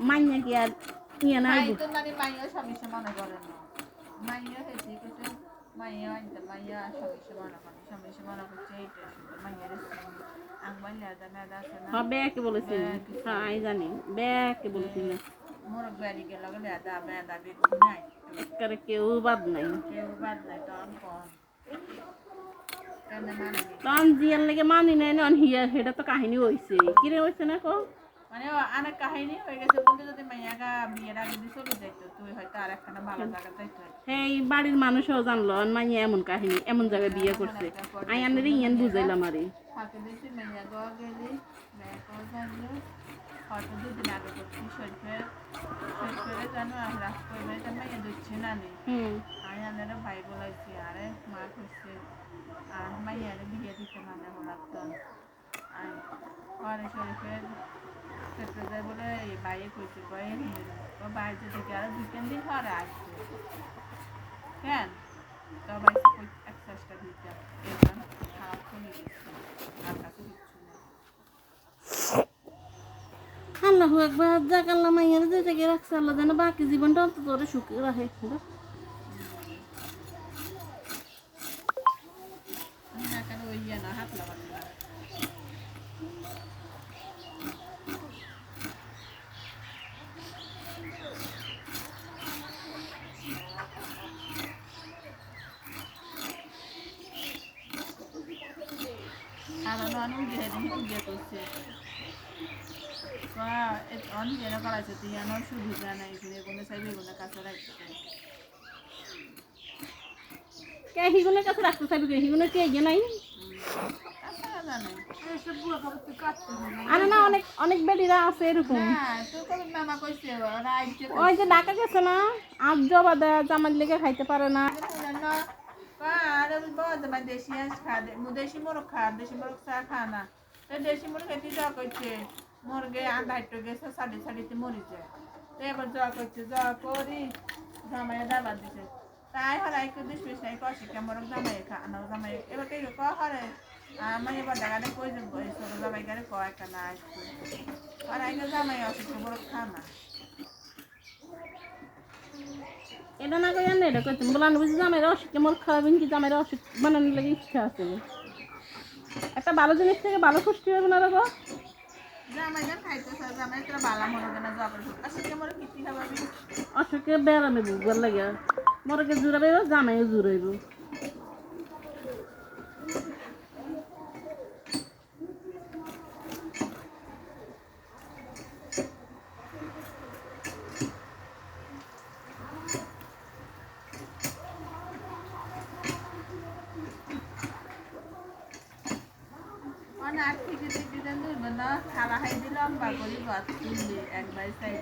মাইয়া কি আর ইয়ে নাই তো মানে মাইয়া সমস্যা মনে করেন না মাইয়া হেসে কিছু মাইয়া আনতে মাইয়া সমস্যা মনে করছে এইটা মাইয়া আংবাইলে দাদা আছে না হবে কি বলেছেন হ্যাঁ আমি জানি ব্যাকে বলেছিল মোর বাড়ি গেল দাদা বেদা নাই করে কেউ বাদ নাই তো আমি তখন জিয়ার লেগে মানি নাই নন হিয়া সেটা তো কাহিনী হয়েছে কিরে হয়েছে না কো মানে অনেক কাহিনী হয়ে গেছে বলতে যদি মাইয়াগা বিয়ের আগে দিয়ে চলে যাইতো তুই হয়তো আর একটা ভালো জায়গা যাইতো এই বাড়ির মানুষও জানলো মাইয়া এমন কাহিনী এমন জায়গায় বিয়ে করছে আই আনের ইয়ান বুঝাইলাম আরে ফাঁকে দিয়েছি মাইয়া গাওয়া গেলি মেয়েকেও জানলো হয়তো দুদিন আগে করছি শরীফের জানো আর রাত করবে তা মাইয়া দিচ্ছে না নি আই আনের ভাই বলাইছি আরে মা করছে আর মাইয়ারে বিয়ে দিতে না দেবো লাগতো আর ঘরে শরীফের সেক্রেটারি বলে এই বাইরে কইছে কয়ে বাইরে থেকে আরো 2-3 দিন ঘরে আসছে কেন তো বাইরে এক্সারসাইজটা দিতে এবার খাওয়া কমে গেছে আর কাছে কিচ্ছু নেই আল্লাহ একবার যাক আল্লাহ মাইয়ার যে জায়গায় রাখছে আল্লাহ যেন বাকি জীবনটা অন্তত ওরে সুখে রাখে ওই না হাত লাগাতে আর অনেক উঠে করছে অনেক যেন করাইছে তুই আমার সুবিধা নাই কোনো চাইবে কোনো কাছে রাখতে কে হিগুনের কাছে রাখতে চাইবে কে হিগুনের কে ইয়ে নাই আরে না অনেক অনেক বেডিরা আছে এরকম ওই যে ঢাকা গেছে না আজ জবা দেয় জামার লেগে খাইতে পারে না দেশি দেশি মোরগ খা দেশি মোরগ চা খা না দেশি মোরগ খেতে যাওয়া করছে মুরগে আধা হাইটে গেছে সাড়ে মরিছে এবার যাওয়া করছে যাওয়া করি জামাইয়া দাবার দিছে তাই হলে একটু দিস পিস নাই কষিকা মোরগ জামাই খা না জামাই এবার কে হরে আমার এবার জায়গাটা কই যাবো ছোট জামাই গাড়ি একটা না আসছে আর আগে জামাই অসুস্থ মোরগ খা না এটা না কই এটা করতাম বলান বুঝি জামাই অসুখ মোর খাওয়াবেন কি জামাই অসুখ বানানোর লাগে ইচ্ছা আছে একটা ভালো জিনিস থেকে ভালো পুষ্টি হবে না রাখো অসুখে বেড়ামে বুঝবার লাগে মরকে জুড়াবে জামাইও জুড়াইব খালা খাই দিলাম বা করি একবার সাইড